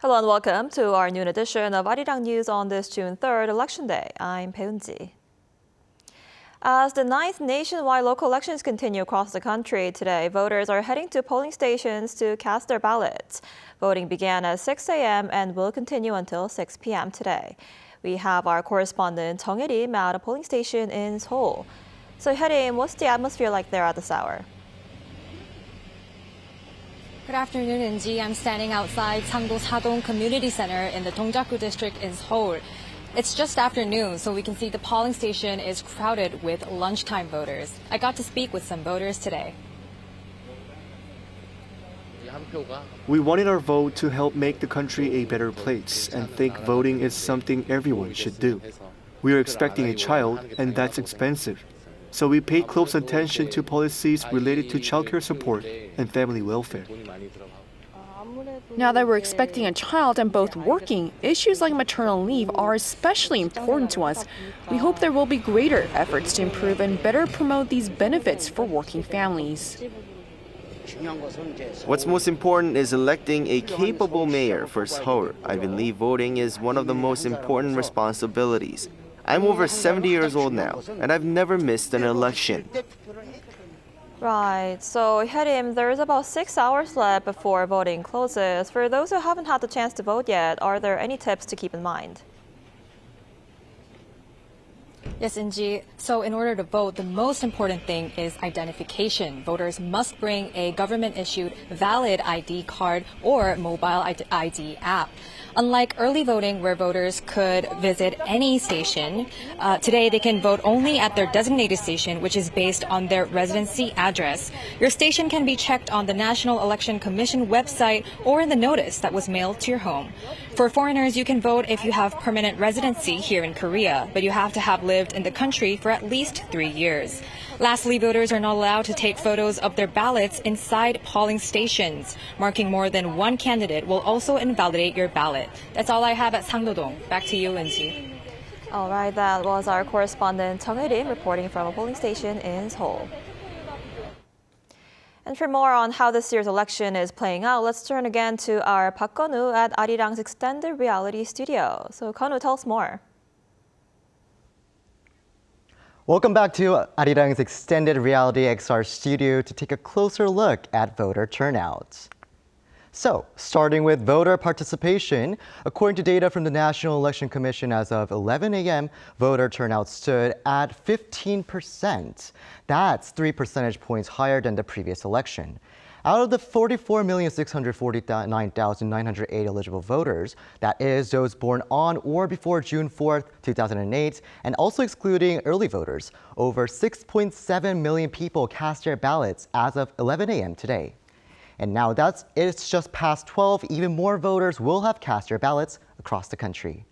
Hello and welcome to our noon edition of Arirang News on this June 3rd, Election Day. I'm Peunji. As the 9th nationwide local elections continue across the country today, voters are heading to polling stations to cast their ballots. Voting began at 6 a.m. and will continue until 6 p.m. today. We have our correspondent Jung Il-im at a polling station in Seoul. So Il-im, what's the atmosphere like there at this hour? Good afternoon, Inji. I'm standing outside Sangdo Sadong Community Center in the Dongjaku district in Seoul. It's just afternoon, so we can see the polling station is crowded with lunchtime voters. I got to speak with some voters today. We wanted our vote to help make the country a better place and think voting is something everyone should do. We are expecting a child, and that's expensive. So we paid close attention to policies related to childcare support and family welfare. Now that we're expecting a child and both working, issues like maternal leave are especially important to us. We hope there will be greater efforts to improve and better promote these benefits for working families. What's most important is electing a capable mayor for Seoul. I believe voting is one of the most important responsibilities. I'm over 70 years old now, and I've never missed an election. Right, so Il-im, there is about 6 hours left before voting closes. For those who haven't had the chance to vote yet, are there any tips to keep in mind? Yes, Inji. So in order to vote, the most important thing is identification. Voters must bring a government-issued valid ID card or mobile ID app. Unlike early voting, where voters could visit any station, today they can vote only at their designated station, which is based on their residency address. Your station can be checked on the National Election Commission website or in the notice that was mailed to your home. For foreigners, you can vote if you have permanent residency here in Korea, but you have to have lived in the country for at least 3 years. Lastly, voters are not allowed to take photos of their ballots inside polling stations. Marking more than one candidate will also invalidate your ballot. That's all I have at Sangdo-dong. Back to you, Lindsay. All right, that was our correspondent Jung Il-im reporting from a polling station in Seoul. And for more on how this year's election is playing out, let's turn again to our Park Konu at Arirang's Extended Reality Studio. So Konu, tell us more. Welcome back to Arirang's Extended Reality XR Studio to take a closer look at voter turnout. So, starting with voter participation, according to data from the National Election Commission as of 11 a.m., voter turnout stood at 15%. That's 3 percentage points higher than the previous election. Out of the 44,649,908 eligible voters, that is, those born on or before June 4th, 2008, and also excluding early voters, over 6.7 million people cast their ballots as of 11 a.m. today. And now it's just past 12, even more voters will have cast their ballots across the country.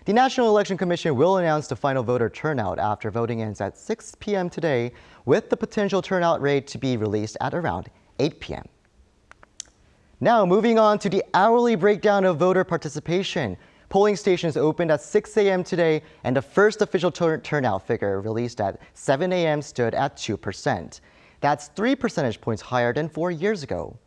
The National Election Commission will announce the final voter turnout after voting ends at 6 p.m. today, with the potential turnout rate to be released at around 8 p.m. Now, moving on to the hourly breakdown of voter participation. Polling stations opened at 6 a.m. today, and the first official turnout figure released at 7 a.m. stood at 2%. That's 3 percentage points higher than 4 years ago.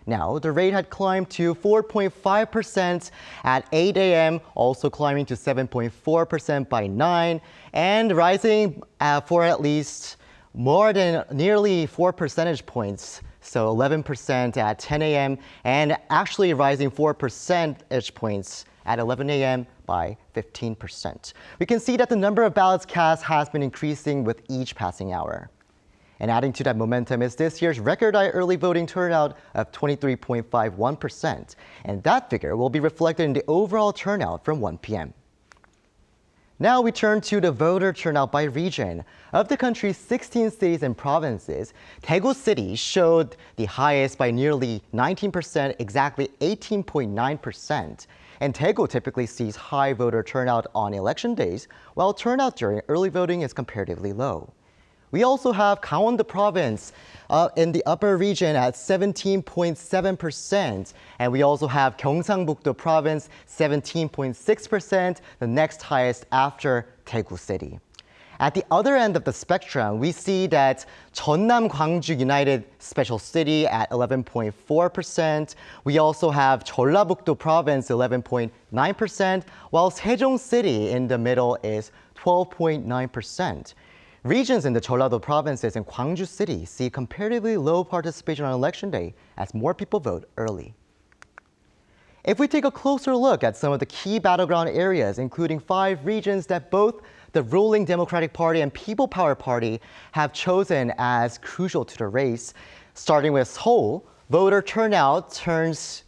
Now, the rate had climbed to 4.5% at 8 a.m., also climbing to 7.4% by 9, and rising for at least more than nearly 4 percentage points. So 11% at 10 a.m. and actually rising 4 percentage points at 11 a.m. by 15%. We can see that the number of ballots cast has been increasing with each passing hour. And adding to that momentum is this year's record high early voting turnout of 23.51%. And that figure will be reflected in the overall turnout from 1 p.m. Now we turn to the voter turnout by region. Of the country's 16 cities and provinces, Daegu City showed the highest by nearly 19%, exactly 18.9%. And Daegu typically sees high voter turnout on election days, while turnout during early voting is comparatively low. We also have Gangwon-do province in the upper region at 17.7%. And we also have Gyeongsang-buk-do province, 17.6%, the next highest after Daegu City. At the other end of the spectrum, we see that Jeonnam Gwangju United Special City at 11.4%. We also have Jeollabuk-do Province 11.9%, while Sejong City in the middle is 12.9%. Regions in the Jeollado provinces and Gwangju City see comparatively low participation on election day as more people vote early. If we take a closer look at some of the key battleground areas, including 5 regions that both the ruling Democratic Party and People Power Party have chosen as crucial to the race, starting with Seoul, voter turnout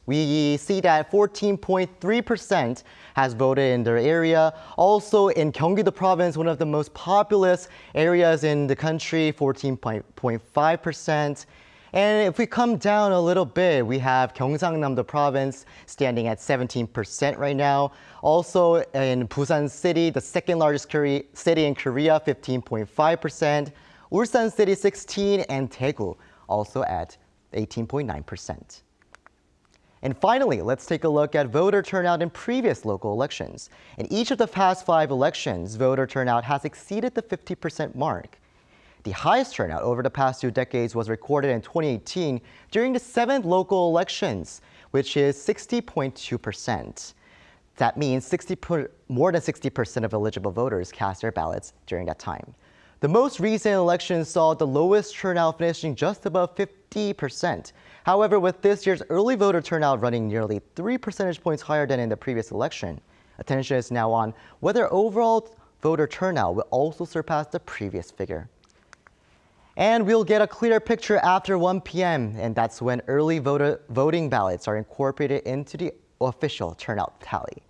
we see that 14.3% has voted in their area. Also in Gyeonggi-do province, one of the most populous areas in the country, 14.5%. And if we come down a little bit, we have Gyeongsangnam-do province standing at 17% right now. Also in Busan City, the second largest city in Korea, 15.5%. Ulsan City, 16%, and Daegu also at 18.9%. And finally, let's take a look at voter turnout in previous local elections. In each of the past 5 elections, voter turnout has exceeded the 50% mark. The highest turnout over the past 2 decades was recorded in 2018 during the 7th local elections, which is 60.2%. That means more than 60% of eligible voters cast their ballots during that time. The most recent election saw the lowest turnout finishing just above 50%. However, with this year's early voter turnout running nearly 3 percentage points higher than in the previous election, attention is now on whether overall voter turnout will also surpass the previous figure. And we'll get a clearer picture after 1 p.m., and that's when early voting ballots are incorporated into the official turnout tally.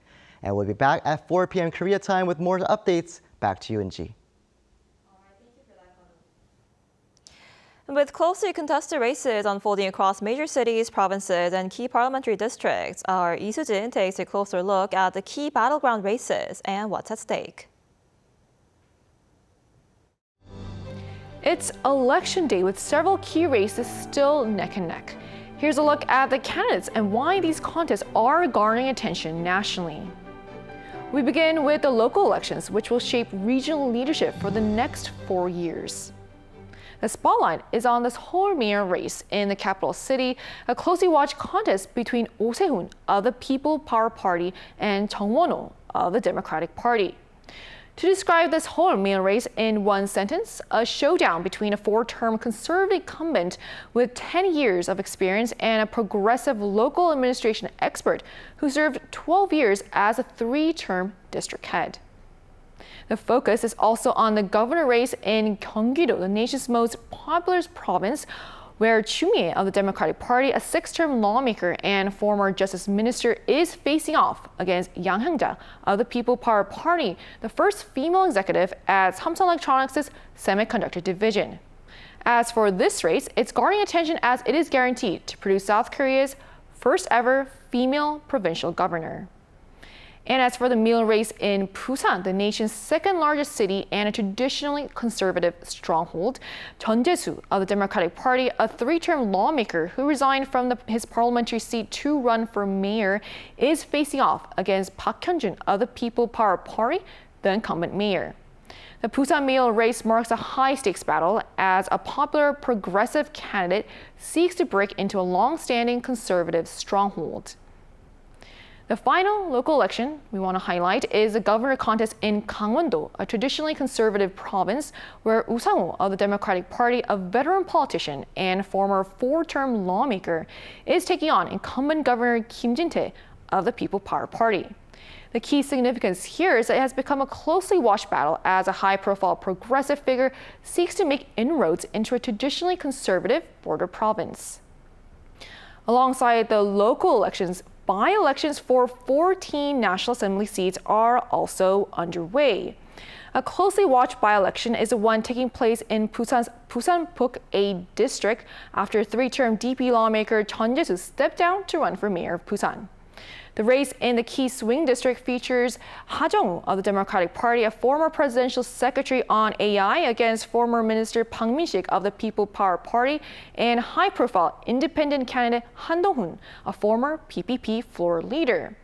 And we'll be back at 4 p.m. Korea time with more updates. Back to you, Inji. With closely contested races unfolding across major cities, provinces, and key parliamentary districts, our Lee Soo-jin takes a closer look at the key battleground races and what's at stake. It's election day with several key races still neck and neck. Here's a look at the candidates and why these contests are garnering attention nationally. We begin with the local elections, which will shape regional leadership for the next 4 years. The spotlight is on this Seoul mayor race in the capital city, a closely watched contest between Oh Se-hoon of the People Power Party and Chung Won-ho of the Democratic Party. To describe this whole mayor race in one sentence, a showdown between a 4-term conservative incumbent with 10 years of experience and a progressive local administration expert who served 12 years as a 3-term district head. The focus is also on the governor race in Gyeonggi-do, the nation's most populous province, where Chu Mi-ae of the Democratic Party, a 6-term lawmaker and former justice minister, is facing off against Yang Hyung-ja of the People Power Party, the first female executive at Samsung Electronics' semiconductor division. As for this race, it's garnering attention as it is guaranteed to produce South Korea's first ever female provincial governor. And as for the mayor race in Busan, the nation's 2nd largest city and a traditionally conservative stronghold, Jeon Jae-soo of the Democratic Party, a 3-term lawmaker who resigned from his parliamentary seat to run for mayor, is facing off against Park Hyun-jun of the People Power Party, the incumbent mayor. The Busan mayor race marks a high-stakes battle as a popular progressive candidate seeks to break into a long-standing conservative stronghold. The final local election we want to highlight is the governor contest in Gangwon-do, a traditionally conservative province where Woo Sang-woo of the Democratic Party, a veteran politician and former 4-term lawmaker, is taking on incumbent Governor Kim Jin-tae of the People Power Party. The key significance here is that it has become a closely watched battle as a high-profile progressive figure seeks to make inroads into a traditionally conservative border province. Alongside the local elections, by-elections for 14 National Assembly seats are also underway. A closely watched by-election is the one taking place in Busan's Busan-puk A district after 3-term DP lawmaker Jeon Jae-soo stepped down to run for mayor of Busan. The race in the key swing district features Ha Jung-woo of the Democratic Party, a former presidential secretary on AI, against former Minister Bang Min-sik of the People Power Party, and high-profile independent candidate Han Dong-hoon, a former PPP floor leader.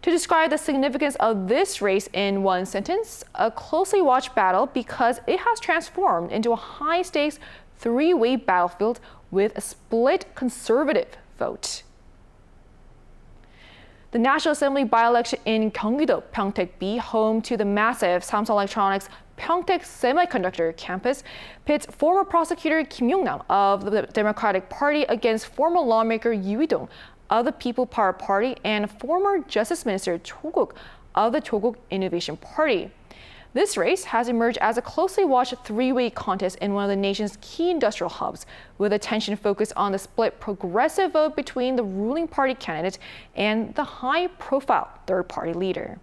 To describe the significance of this race in one sentence, a closely watched battle because it has transformed into a high-stakes three-way battlefield with a split conservative vote. The National Assembly by-election in Gyeonggi-do, Pyeongtaek-B, home to the massive Samsung Electronics Pyeongtaek Semiconductor campus, pits former prosecutor Kim Yong-nam of the Democratic Party against former lawmaker Yoo Wi-dong of the People Power Party and former Justice Minister Cho Guk of the Cho Guk Innovation Party. This race has emerged as a closely watched three-way contest in one of the nation's key industrial hubs, with attention focused on the split progressive vote between the ruling party candidate and the high-profile third-party leader.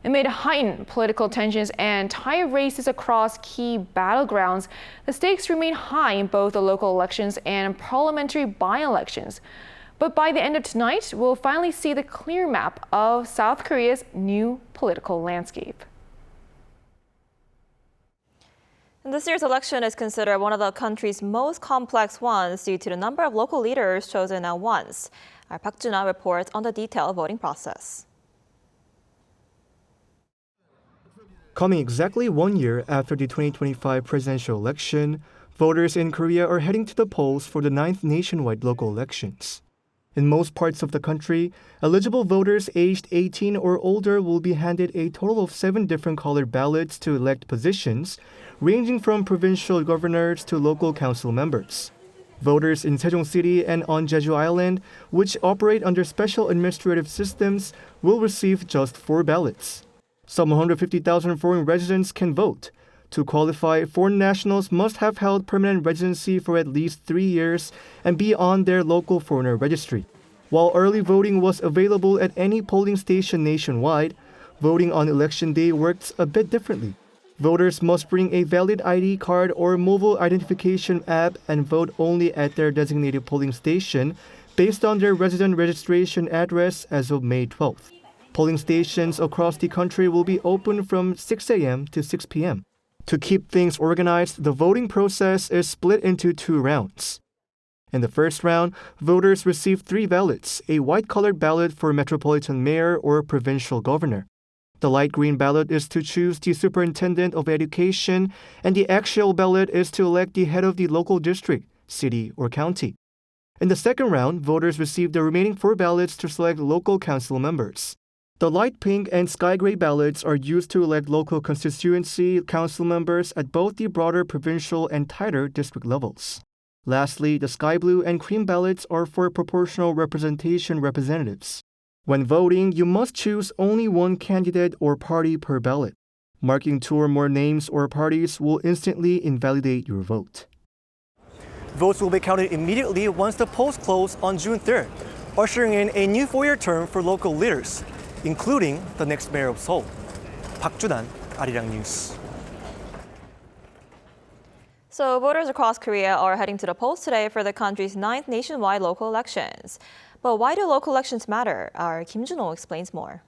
Amid heightened political tensions and tight races across key battlegrounds, the stakes remain high in both the local elections and parliamentary by-elections. But by the end of tonight, we'll finally see the clear map of South Korea's new political landscape. And this year's election is considered one of the country's most complex ones due to the number of local leaders chosen at once. Our Park Juna reports on the detailed voting process. Coming exactly 1 year after the 2025 presidential election, voters in Korea are heading to the polls for the 9th nationwide local elections. In most parts of the country, eligible voters aged 18 or older will be handed a total of 7 different colored ballots to elect positions, ranging from provincial governors to local council members. Voters in Sejong City and on Jeju Island, which operate under special administrative systems, will receive just 4 ballots. Some 150,000 foreign residents can vote. To qualify, foreign nationals must have held permanent residency for at least 3 years and be on their local foreigner registry. While early voting was available at any polling station nationwide, voting on election day works a bit differently. Voters must bring a valid ID card or mobile identification app and vote only at their designated polling station based on their resident registration address as of May 12th. Polling stations across the country will be open from 6 a.m. to 6 p.m. To keep things organized, the voting process is split into 2 rounds. In the first round, voters receive 3 ballots, a white-colored ballot for metropolitan mayor or provincial governor. The light green ballot is to choose the superintendent of education, and the actual ballot is to elect the head of the local district, city, or county. In the second round, voters receive the remaining 4 ballots to select local council members. The light pink and sky gray ballots are used to elect local constituency council members at both the broader provincial and tighter district levels. Lastly, the sky blue and cream ballots are for proportional representation representatives. When voting, you must choose only one candidate or party per ballot. Marking 2 or more names or parties will instantly invalidate your vote. Votes will be counted immediately once the polls close on June 3rd, ushering in a new 4-year term for local leaders, including the next mayor of Seoul. Park Juna, Arirang News. So voters across Korea are heading to the polls today for the country's 9th nationwide local elections. But why do local elections matter? Our Kim Jun-ho explains more.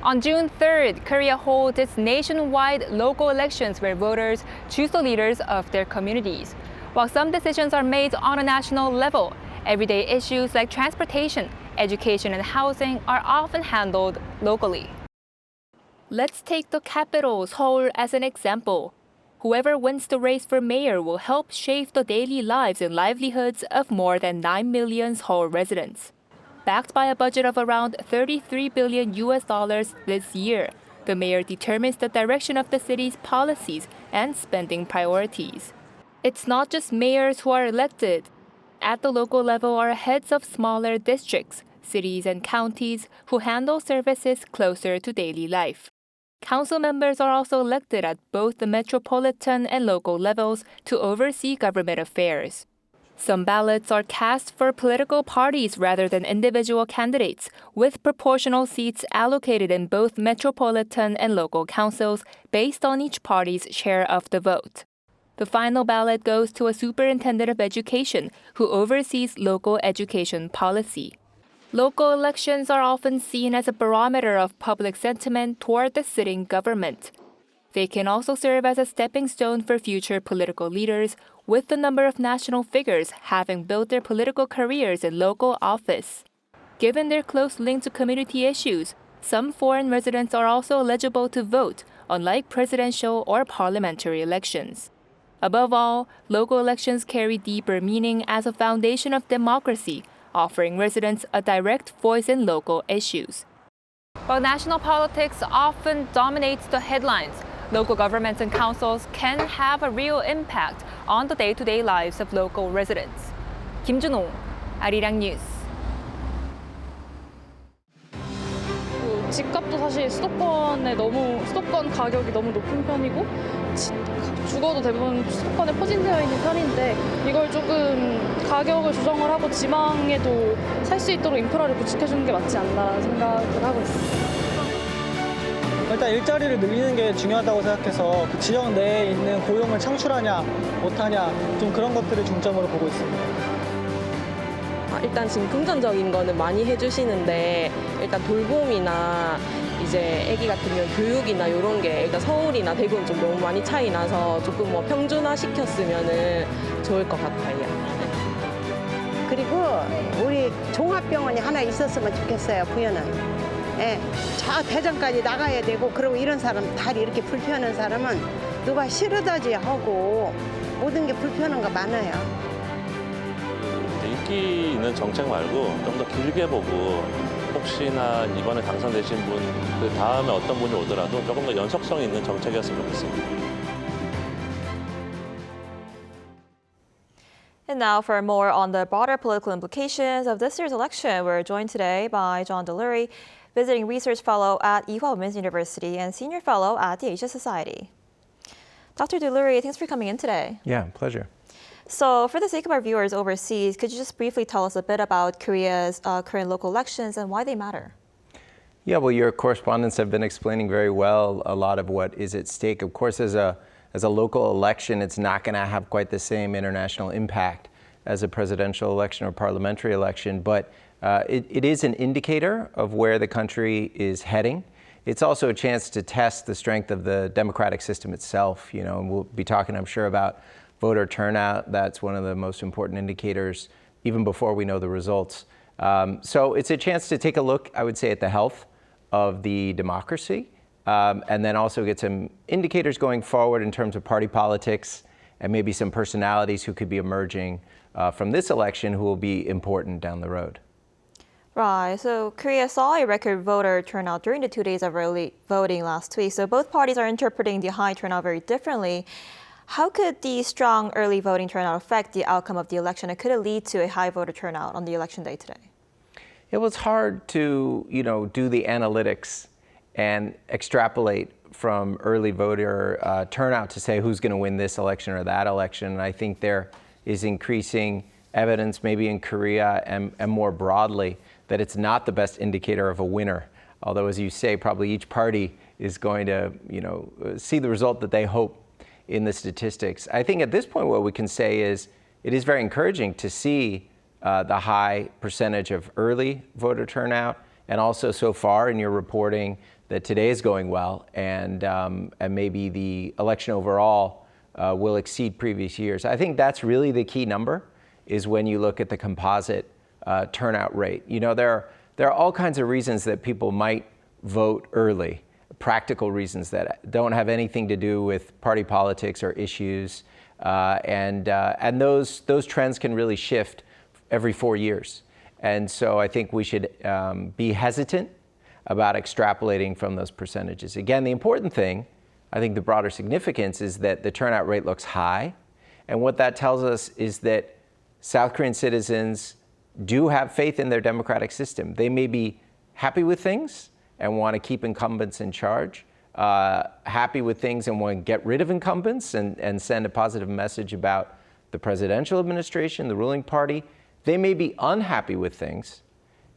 On June 3rd, Korea holds its nationwide local elections where voters choose the leaders of their communities. While some decisions are made on a national level, everyday issues like transportation, education, and housing are often handled locally. Let's take the capital, Seoul, as an example. Whoever wins the race for mayor will help shape the daily lives and livelihoods of more than 9 million Seoul residents. Backed by a budget of around $33 billion this year, the mayor determines the direction of the city's policies and spending priorities. It's not just mayors who are elected. At the local level are heads of smaller districts, cities, and counties who handle services closer to daily life. Council members are also elected at both the metropolitan and local levels to oversee government affairs. Some ballots are cast for political parties rather than individual candidates, with proportional seats allocated in both metropolitan and local councils based on each party's share of the vote. The final ballot goes to a superintendent of education who oversees local education policy. Local elections are often seen as a barometer of public sentiment toward the sitting government. They can also serve as a stepping stone for future political leaders with the number of national figures having built their political careers in local office. Given their close link to community issues, some foreign residents are also eligible to vote, unlike presidential or parliamentary elections. Above all, local elections carry deeper meaning as a foundation of democracy, offering residents a direct voice in local issues. While national politics often dominates the headlines, local governments and councils can have a real impact on the day-to-day lives of local residents. 김준호, 아리랑 뉴스. 집값도 사실 수도권 가격이 너무 높은 편이고 주거도 대부분 수도권에 포진되어 있는 편인데 이걸 조금 가격을 조정을 하고 지방에도 살 수 있도록 인프라를 구축해주는 게 맞지 않나라는 생각을 하고 있습니다. 일단 일자리를 늘리는 게 중요하다고 생각해서 그 지역 내에 있는 고용을 창출하냐 못하냐 좀 그런 것들을 중점으로 보고 있습니다. 일단 지금 금전적인 거는 많이 해주시는데 일단 돌봄이나 이제 아기 같은 경우 교육이나 이런 게 일단 서울이나 대구는 좀 너무 많이 차이 나서 조금 뭐 평준화 시켰으면은 좋을 것 같아요. 그리고 우리 종합병원이 하나 있었으면 좋겠어요. 부여는. 예, 저 대전까지 나가야 되고 그리고 이런 사람 다리 이렇게 불편한 사람은 누가 싫어다지 하고 모든 게 불편한 거 많아요. 인기 있는 정책 말고 좀 더 길게 보고 혹시나 이번에 당선되신 분 그 다음에 어떤 분이 오더라도 조금 더 연속성 있는 정책이었으면 좋겠습니다. And now for more on the broader political implications of this year's election, we're joined today by John Delury, visiting research fellow at Ewha Women's University and senior fellow at the Asia Society. Dr. Delury, thanks for coming in today. Yeah, pleasure. So for the sake of our viewers overseas, could you just briefly tell us a bit about Korea's current local elections and why they matter? Yeah, well, your correspondents have been explaining very well a lot of what is at stake. Of course, as a local election, it's not going to have quite the same international impact as a presidential election or parliamentary election, but it is an indicator of where the country is heading. It's also a chance to test the strength of the democratic system itself, you know, and we'll be talking, I'm sure, about voter turnout. That's one of the most important indicators, even before we know the results. So it's a chance to take a look, I would say, at the health of the democracy, and then also get some indicators going forward in terms of party politics and maybe some personalities who could be emerging from this election who will be important down the road. Right, so Korea saw a record voter turnout during the 2 days of early voting last week. So both parties are interpreting the high turnout very differently. How could the strong early voting turnout affect the outcome of the election? And could it lead to a high voter turnout on the election day today? It was hard to, do the analytics and extrapolate from early voter turnout to say who's going to win this election or that election. And I think there is increasing evidence, maybe in Korea and more broadly, that it's not the best indicator of a winner. Although, as you say, probably each party is going to, see the result that they hope in the statistics. I think at this point what we can say is it is very encouraging to see the high percentage of early voter turnout, and also so far in your reporting that today is going well, and maybe the election overall will exceed previous years. I think that's really the key number, is when you look at the composite turnout rate. There are all kinds of reasons that people might vote early. Practical reasons that don't have anything to do with party politics or issues, and those trends can really shift every 4 years. And so I think we should be hesitant about extrapolating from those percentages. Again, the important thing, I think the broader significance, is that the turnout rate looks high, and what that tells us is that South Korean citizens do have faith in their democratic system. They may be happy with things and want to keep incumbents in charge, happy with things and want to get rid of incumbents and send a positive message about the presidential administration, the ruling party. They may be unhappy with things,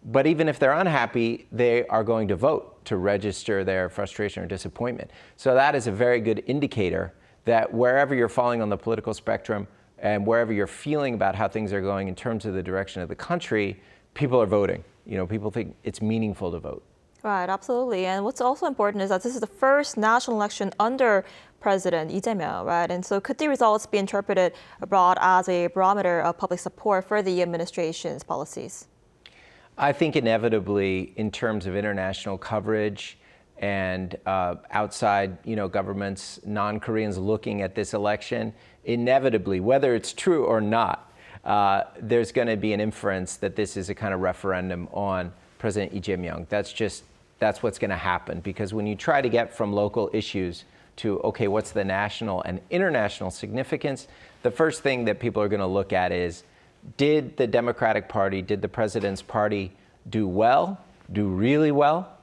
but even if they're unhappy, they are going to vote to register their frustration or disappointment. So that is a very good indicator that wherever you're falling on the political spectrum and wherever you're feeling about how things are going in terms of the direction of the country, people are voting. People think it's meaningful to vote. Right, absolutely. And what's also important is that this is the first national election under President Lee Jae-myung, right? And so could the results be interpreted abroad as a barometer of public support for the administration's policies? I think inevitably, in terms of international coverage and outside, governments, non-Koreans looking at this election, inevitably, whether it's true or not, there's going to be an inference that this is a kind of referendum on President Lee Jae-myung. That's what's going to happen, because when you try to get from local issues to, okay, what's the national and international significance, the first thing that people are going to look at is, did the Democratic Party, did the president's party do well, do really well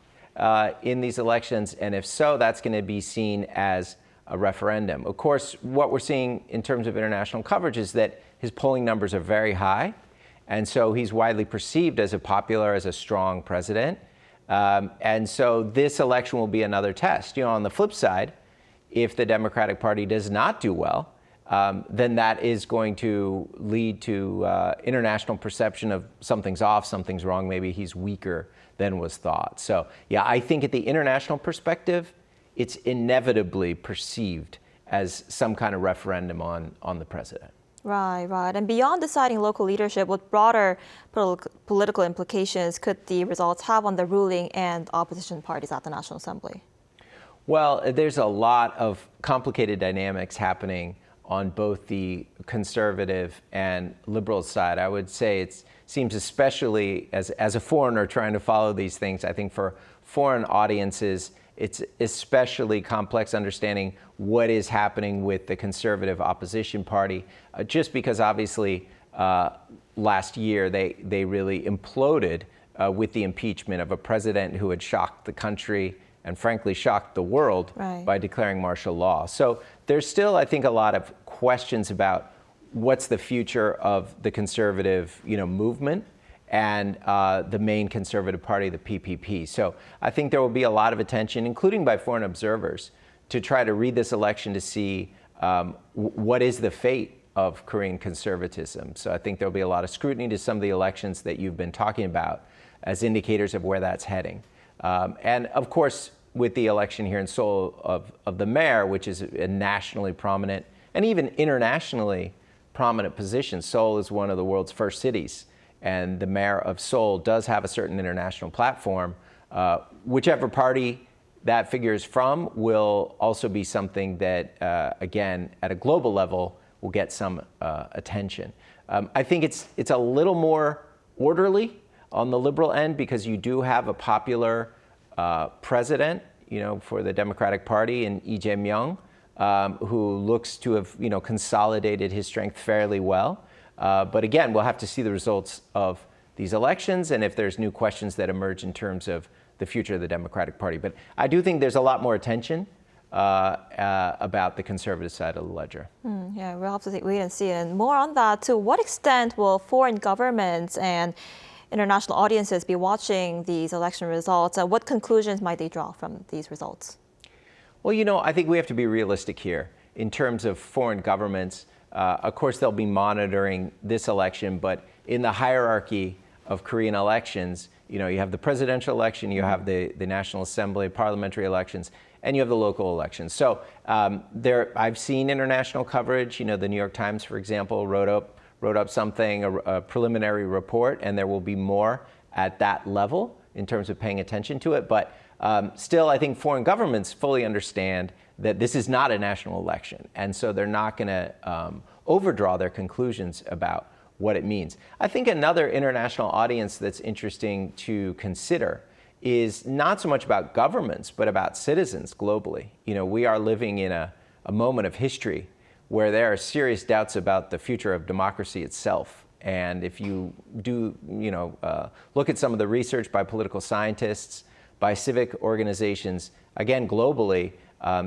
in these elections? And if so, that's going to be seen as a referendum. Of course, what we're seeing in terms of international coverage is that his polling numbers are very high. And so he's widely perceived as a strong president. And so this election will be another test. On the flip side, if the Democratic Party does not do well, then that is going to lead to international perception of something's off, something's wrong, maybe he's weaker than was thought. So, yeah, I think at the international perspective, it's inevitably perceived as some kind of referendum on the president. Right, right. And beyond deciding local leadership, what broader political implications could the results have on the ruling and opposition parties at the National Assembly? Well, there's a lot of complicated dynamics happening on both the conservative and liberal side. I would say it seems, especially as a foreigner trying to follow these things, I think for foreign audiences, it's especially complex understanding what is happening with the conservative opposition party, just because obviously last year they really imploded with the impeachment of a president who had shocked the country and frankly shocked the world by declaring martial law. So there's still, I think, a lot of questions about what's the future of the conservative movement and the main conservative party, the PPP. So I think there will be a lot of attention, including by foreign observers, to try to read this election to see what is the fate of Korean conservatism. So I think there will be a lot of scrutiny to some of the elections that you've been talking about as indicators of where that's heading. And of course, with the election here in Seoul of the mayor, which is a nationally prominent and even internationally prominent position. Seoul is one of the world's first cities, and the mayor of Seoul does have a certain international platform. Whichever party that figure is from will also be something that, again, at a global level, will get some attention. I think it's a little more orderly on the liberal end because you do have a popular president, for the Democratic Party in Lee Jae-myung, who looks to have, consolidated his strength fairly well. But again, we'll have to see the results of these elections and if there's new questions that emerge in terms of the future of the Democratic Party. But I do think there's a lot more attention about the conservative side of the ledger. Yeah, we'll have to wait and see. And more on that, to what extent will foreign governments and international audiences be watching these election results? What conclusions might they draw from these results? Well, I think we have to be realistic here in terms of foreign governments. Of course, they'll be monitoring this election, but in the hierarchy of Korean elections, you have the presidential election, you have the National Assembly, parliamentary elections, and you have the local elections. So I've seen international coverage. The New York Times, for example, wrote up something, a preliminary report, and there will be more at that level in terms of paying attention to it. But still, I think foreign governments fully understand that this is not a national election, and so they're not going to overdraw their conclusions about what it means. I think another international audience that's interesting to consider is not so much about governments, but about citizens globally. We are living in a moment of history where there are serious doubts about the future of democracy itself. And if you do, look at some of the research by political scientists, by civic organizations, again, globally,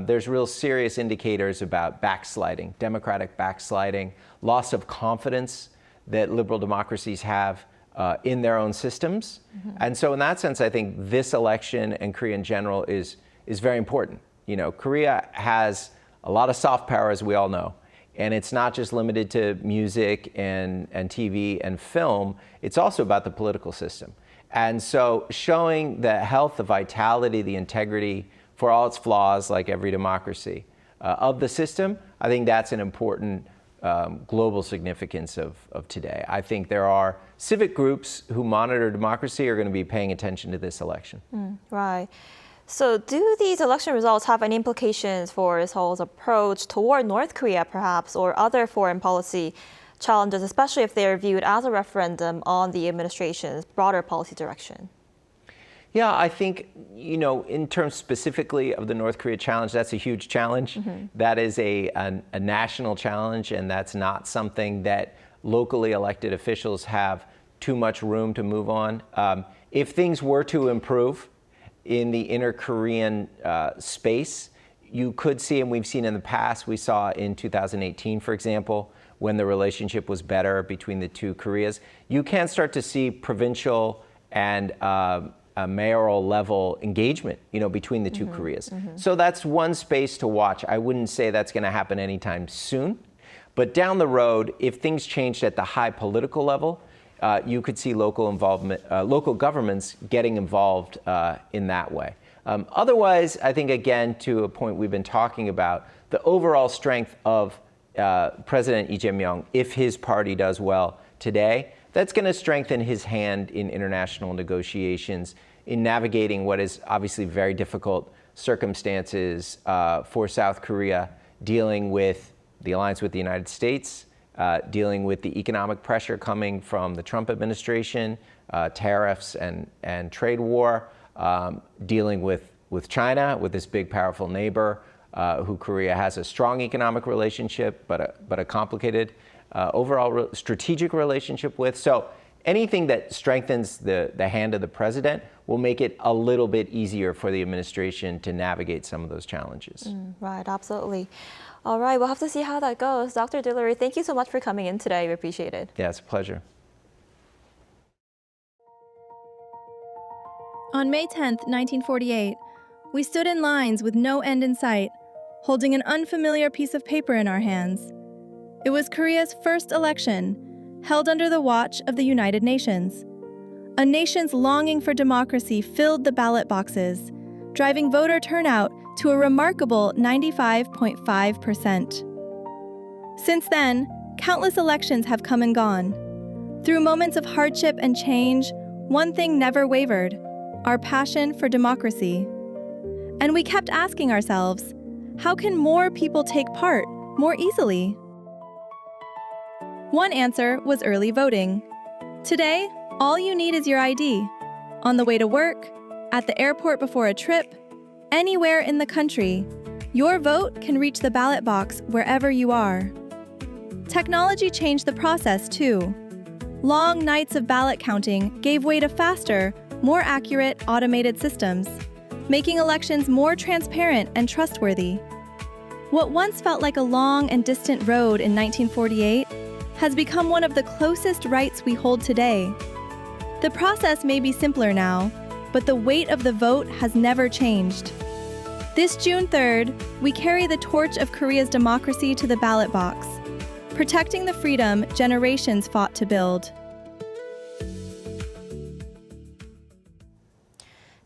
there's real serious indicators about backsliding, democratic backsliding, loss of confidence that liberal democracies have in their own systems. And so in that sense, I think this election and Korea in general is very important. Korea has a lot of soft power, as we all know. And it's not just limited to music and TV and film. It's also about the political system. And so showing the health, the vitality, the integrity, for all its flaws, like every democracy, of the system, I think that's an important global significance of today. I think there are civic groups who monitor democracy are going to be paying attention to this election. Right. So do these election results have any implications for Seoul's approach toward North Korea, perhaps, or other foreign policy challenges, especially if they are viewed as a referendum on the administration's broader policy direction? Yeah, I think, in terms specifically of the North Korea challenge, that's a huge challenge. That is a national challenge, and that's not something that locally elected officials have too much room to move on. If things were to improve in the inter-Korean space, you could see, and we've seen in the past, we saw in 2018, for example, when the relationship was better between the two Koreas, you can start to see provincial and a mayoral level engagement, between the two Koreas. So that's one space to watch. I wouldn't say that's going to happen anytime soon, but down the road, if things changed at the high political level, you could see local involvement, local governments getting involved in that way. Otherwise, I think, again, to a point we've been talking about, the overall strength of President Lee Jae-myung, if his party does well today, that's going to strengthen his hand in international negotiations, in navigating what is obviously very difficult circumstances for South Korea, dealing with the alliance with the United States, dealing with the economic pressure coming from the Trump administration, tariffs and trade war, dealing with China, with this big, powerful neighbor who Korea has a strong economic relationship, but a complicated overall strategic relationship with. So anything that strengthens the hand of the president will make it a little bit easier for the administration to navigate some of those challenges. Right, absolutely. All right, we'll have to see how that goes. Dr. Dillery, thank you so much for coming in today. We appreciate it. Yeah, it's a pleasure. On May 10th, 1948, we stood in lines with no end in sight, holding an unfamiliar piece of paper in our hands. It was Korea's first election, held under the watch of the United Nations. A nation's longing for democracy filled the ballot boxes, driving voter turnout to a remarkable 95.5%. Since then, countless elections have come and gone. Through moments of hardship and change, one thing never wavered: our passion for democracy. And we kept asking ourselves, how can more people take part more easily? One answer was early voting. Today, all you need is your ID. On the way to work, at the airport before a trip, anywhere in the country, your vote can reach the ballot box wherever you are. Technology changed the process too. Long nights of ballot counting gave way to faster, more accurate automated systems, making elections more transparent and trustworthy. What once felt like a long and distant road in 1948 has become one of the closest rights we hold today. The process may be simpler now, but the weight of the vote has never changed. This June 3rd, we carry the torch of Korea's democracy to the ballot box, protecting the freedom generations fought to build.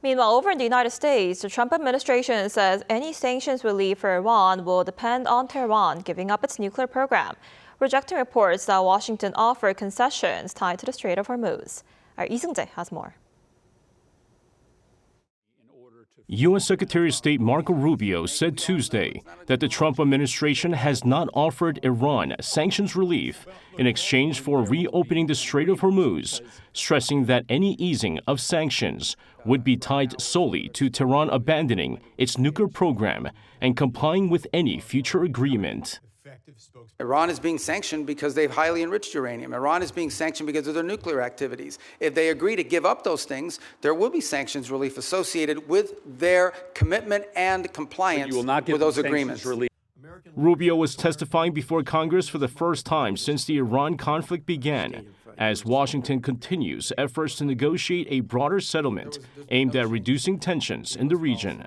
Meanwhile, over in the United States, the Trump administration says any sanctions relief for Iran will depend on Tehran giving up its nuclear program, rejecting reports that Washington offered concessions tied to the Strait of Hormuz. Our Lee Seung-jae has more. U.S. Secretary of State Marco Rubio said Tuesday that the Trump administration has not offered Iran sanctions relief in exchange for reopening the Strait of Hormuz, stressing that any easing of sanctions would be tied solely to Tehran abandoning its nuclear program and complying with any future agreement. Iran is being sanctioned because they've highly enriched uranium. Iran is being sanctioned because of their nuclear activities. If they agree to give up those things, there will be sanctions relief associated with their commitment and compliance with those agreements. Rubio was testifying before Congress for the first time since the Iran conflict began, as Washington continues efforts to negotiate a broader settlement aimed at reducing tensions in the region.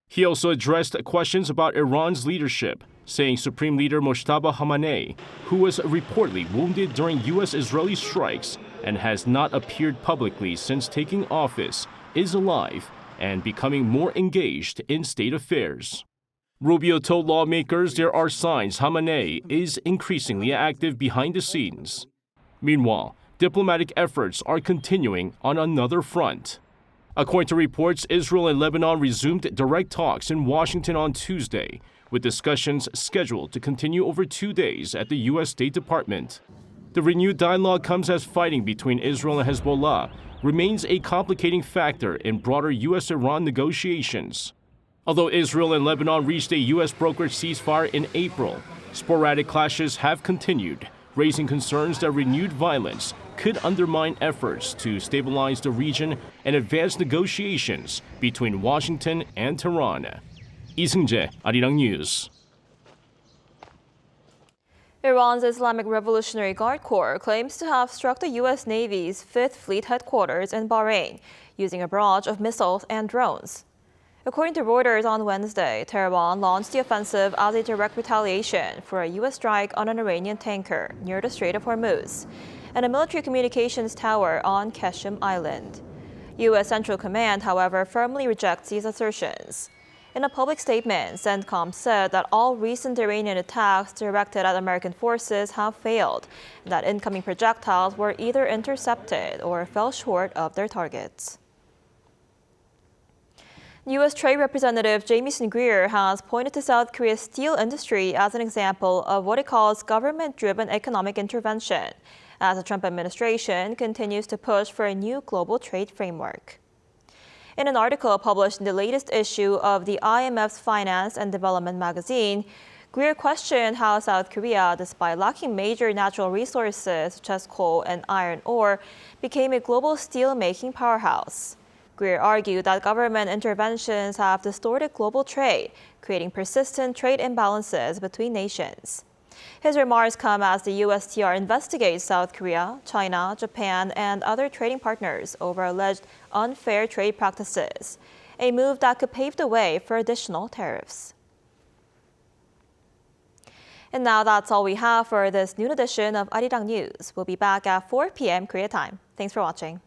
He also addressed questions about Iran's leadership, saying Supreme Leader Mojtaba Khamenei, who was reportedly wounded during U.S.-Israeli strikes, and has not appeared publicly since taking office, is alive and becoming more engaged in state affairs. Rubio told lawmakers there are signs Khamenei is increasingly active behind the scenes. Meanwhile, diplomatic efforts are continuing on another front. According to reports, Israel and Lebanon resumed direct talks in Washington on Tuesday, with discussions scheduled to continue over 2 days at the U.S. State Department. The renewed dialogue comes as fighting between Israel and Hezbollah remains a complicating factor in broader U.S.-Iran negotiations. Although Israel and Lebanon reached a U.S.-brokered ceasefire in April, sporadic clashes have continued, raising concerns that renewed violence could undermine efforts to stabilize the region and advance negotiations between Washington and Tehran. 이승재, 아리랑 뉴스. Iran's Islamic Revolutionary Guard Corps claims to have struck the U.S. Navy's 5th Fleet headquarters in Bahrain, using a barrage of missiles and drones. According to Reuters on Wednesday, Tehran launched the offensive as a direct retaliation for a U.S. strike on an Iranian tanker near the Strait of Hormuz and a military communications tower on Qasem Island. U.S. Central Command, however, firmly rejects these assertions. In a public statement, CENTCOM said that all recent Iranian attacks directed at American forces have failed, and that incoming projectiles were either intercepted or fell short of their targets. U.S. Trade Representative Jamieson Greer has pointed to South Korea's steel industry as an example of what he calls government-driven economic intervention, as the Trump administration continues to push for a new global trade framework. In an article published in the latest issue of the IMF's Finance and Development magazine, Greer questioned how South Korea, despite lacking major natural resources such as coal and iron ore, became a global steel-making powerhouse. Greer argued that government interventions have distorted global trade, creating persistent trade imbalances between nations. His remarks come as the USTR investigates South Korea, China, Japan, and other trading partners over alleged unfair trade practices, a move that could pave the way for additional tariffs. And now that's all we have for this noon edition of Arirang News. We'll be back at 4 p.m. Korea time. Thanks for watching.